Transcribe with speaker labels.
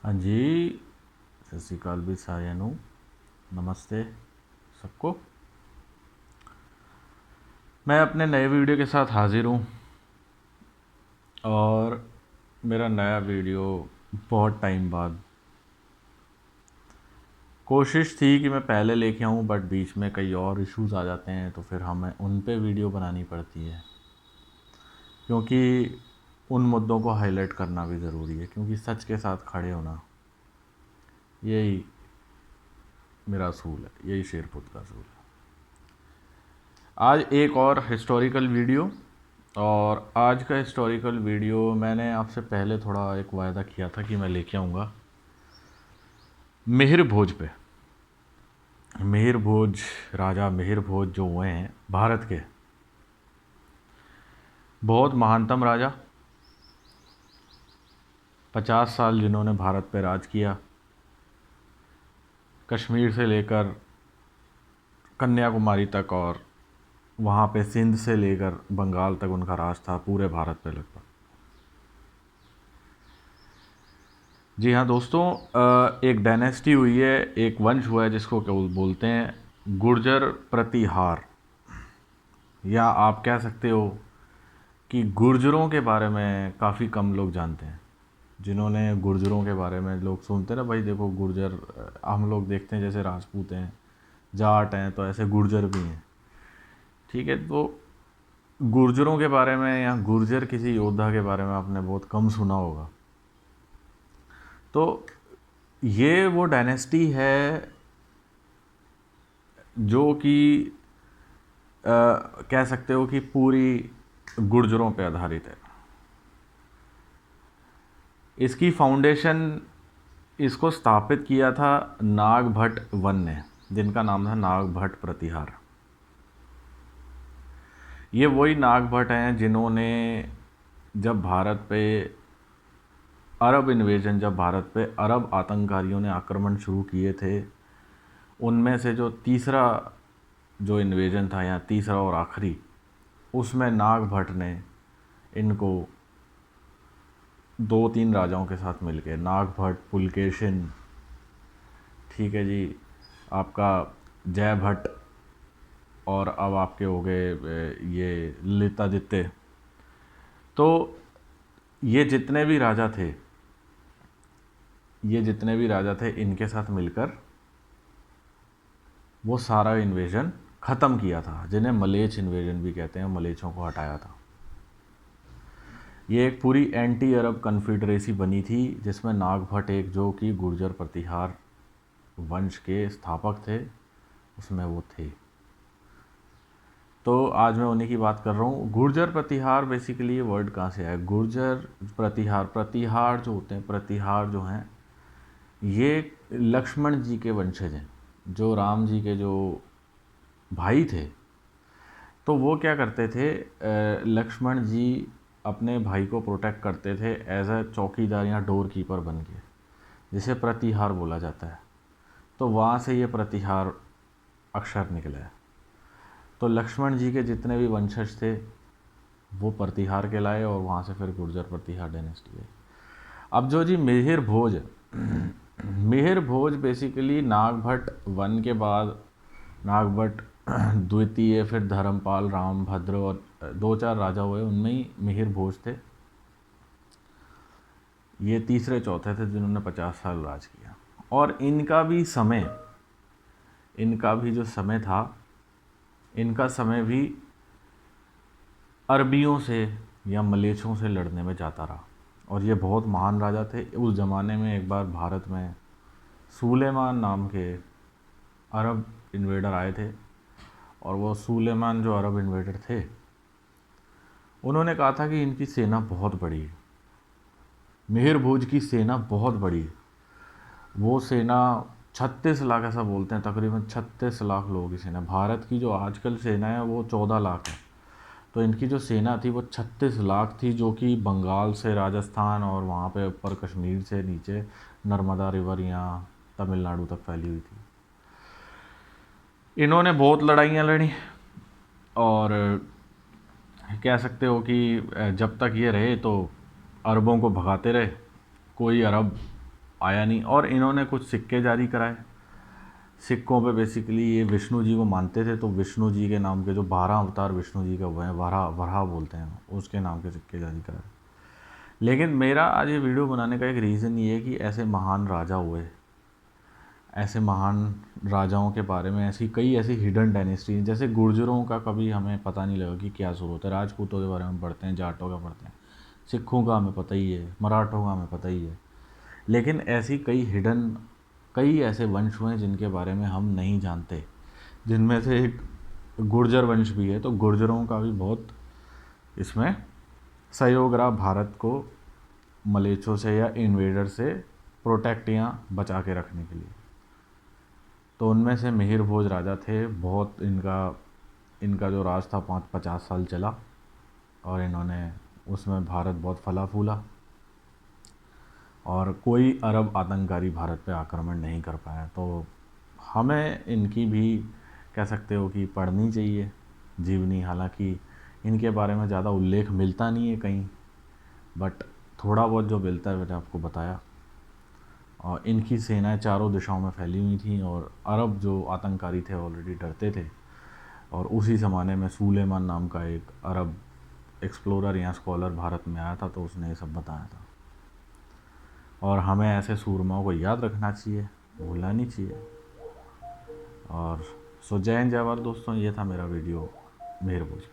Speaker 1: हाँ जी, सत श्रीकाल भी साਰਿਆਂ ਨੂੰ। नमस्ते सबको। मैं अपने नए वीडियो के साथ हाज़िर हूँ और मेरा नया वीडियो बहुत टाइम बाद। कोशिश थी कि मैं पहले लेके आऊँ, बट बीच में कई और इश्यूज़ आ जाते हैं तो फिर हमें उन पे वीडियो बनानी पड़ती है, क्योंकि उन मुद्दों को हाईलाइट करना भी ज़रूरी है, क्योंकि सच के साथ खड़े होना यही मेरा असूल है, यही शेरपुत का असूल है। आज एक और हिस्टोरिकल वीडियो, और आज का हिस्टोरिकल वीडियो मैंने आपसे पहले थोड़ा एक वायदा किया था कि मैं लेके आऊँगा मिहिर भोज पे। मिहिर भोज, राजा मिहिर भोज जो हुए हैं भारत के बहुत महानतम राजा, 50 साल जिन्होंने भारत पे राज किया, कश्मीर से लेकर कन्याकुमारी तक, और वहाँ पे सिंध से लेकर बंगाल तक उनका राज था, पूरे भारत पे लगभग। जी हाँ दोस्तों, एक डायनेस्टी हुई है, एक वंश हुआ है जिसको क्या बोलते हैं गुर्जर प्रतिहार, या आप कह सकते हो कि गुर्जरों के बारे में काफ़ी कम लोग जानते हैं। जिन्होंने गुर्जरों के बारे में लोग सुनते हैं ना, भाई देखो गुर्जर, हम लोग देखते हैं जैसे राजपूत हैं, जाट हैं, तो ऐसे गुर्जर भी हैं। ठीक है, तो गुर्जरों के बारे में या गुर्जर किसी योद्धा के बारे में आपने बहुत कम सुना होगा। तो ये वो डायनेस्टी है जो कि कह सकते हो कि पूरी गुर्जरों पे आधारित है। इसकी फाउंडेशन, इसको स्थापित किया था नागभट्ट वन ने, जिनका नाम था नागभट्ट प्रतिहार। ये वही नागभट्ट हैं जिन्होंने जब भारत पे अरब इन्वेजन, जब भारत पे अरब आतंककारियों ने आक्रमण शुरू किए थे, उनमें से जो तीसरा जो इन्वेजन था, या तीसरा और आखिरी, उसमें नागभट्ट ने इनको 2-3 राजाओं के साथ मिलके, नागभट्ट, पुलकेशिन, ठीक है जी, आपका जयभट्ट, और अब आपके हो गए ये ललितादित्य। तो ये जितने भी राजा थे, इनके साथ मिलकर वो सारा इन्वेजन ख़त्म किया था, जिन्हें मलेच इन्वेजन भी कहते हैं। मलेचों को हटाया था। ये एक पूरी एंटी अरब कन्फेडरेसी बनी थी, जिसमें नागभट्ट, एक जो कि गुर्जर प्रतिहार वंश के स्थापक थे, उसमें वो थे। तो आज मैं उन्हीं की बात कर रहा हूँ। गुर्जर प्रतिहार, बेसिकली ये वर्ड कहाँ से आया? गुर्जर प्रतिहार, प्रतिहार जो होते हैं, प्रतिहार जो हैं, ये लक्ष्मण जी के वंशज हैं, जो राम जी के जो भाई थे। तो वो क्या करते थे, लक्ष्मण जी अपने भाई को प्रोटेक्ट करते थे एज अ चौकीदार या डोर कीपर बन के, जिसे प्रतिहार बोला जाता है। तो वहाँ से ये प्रतिहार अक्षर निकला है। तो लक्ष्मण जी के जितने भी वंशज थे वो प्रतिहार के लाए, और वहाँ से फिर गुर्जर प्रतिहार डायनेस्टी है। अब जो जी मिहिर भोज मिहिर भोज बेसिकली नागभट्ट वन के बाद नागभट्ट द्वितीय, फिर धर्मपाल, रामभद्र, और 2-4 राजा हुए, उनमें ही मिहिर भोज थे। ये तीसरे चौथे थे जिन्होंने 50 साल राज किया। और इनका भी जो समय था, इनका समय भी अरबियों से या मलेच्छों से लड़ने में जाता रहा। और ये बहुत महान राजा थे। उस ज़माने में एक बार भारत में सुलेमान नाम के अरब इन्वेडर आए थे, और वो सुलेमान जो अरब इन्वेडर थे, उन्होंने कहा था कि इनकी सेना बहुत बड़ी है, मिहिर भोज की सेना बहुत बड़ी है। वो सेना 36 लाख, ऐसा बोलते हैं, तकरीबन 36 लाख लोगों की सेना। भारत की जो आजकल सेना है वो 14 लाख है, तो इनकी जो सेना थी वो 36 लाख थी, जो कि बंगाल से राजस्थान और वहाँ पे ऊपर कश्मीर से नीचे नर्मदा रिवर या तमिलनाडु तक फैली हुई थी। इन्होंने बहुत लड़ाइयाँ लड़ी, और कह सकते हो कि जब तक ये रहे तो अरबों को भगाते रहे। कोई अरब आया नहीं। और इन्होंने कुछ सिक्के जारी कराए, सिक्कों पे बेसिकली ये विष्णु जी को मानते थे, तो विष्णु जी के नाम के जो 12 अवतार विष्णु जी के हुए हैं, वराह बोलते हैं, उसके नाम के सिक्के जारी कराए। लेकिन मेरा आज ये वीडियो बनाने का एक रीज़न ये है कि ऐसे महान राजा हुए, ऐसे महान राजाओं के बारे में कई ऐसी हिडन डायनेस्टी, जैसे गुर्जरों का कभी हमें पता नहीं लगा कि क्या शुरू होता है, राजपूतों के बारे में पढ़ते हैं, जाटों का पढ़ते हैं, सिखों का हमें पता ही है, मराठों का हमें पता ही है, लेकिन ऐसी कई ऐसे वंश हुए जिनके बारे में हम नहीं जानते, जिनमें से एक गुर्जर वंश भी है। तो गुर्जरों का भी बहुत इसमें सहयोग रहा भारत को मलेच्छों से या इन्वेडर से प्रोटेक्ट या बचा के रखने के लिए। तो उनमें से मिहिर भोज राजा थे, बहुत इनका जो राज था 50 साल चला, और इन्होंने उसमें भारत बहुत फला फूला, और कोई अरब आतंककारी भारत पे आक्रमण नहीं कर पाया। तो हमें इनकी भी कह सकते हो कि पढ़नी चाहिए जीवनी। हालांकि इनके बारे में ज़्यादा उल्लेख मिलता नहीं है कहीं, बट थोड़ा बहुत जो मिलता है मैंने आपको बताया। और इनकी सेनाएं चारों दिशाओं में फैली हुई थी, और अरब जो आतंककारी थे ऑलरेडी डरते थे। और उसी ज़माने में सुलेमान नाम का एक अरब एक्सप्लोरर या स्कॉलर भारत में आया था, तो उसने ये सब बताया था। और हमें ऐसे सूरमाओं को याद रखना चाहिए, भूलना नहीं चाहिए। और जय हिंद जय भारत दोस्तों, ये था मेरा वीडियो मिहिर भोज।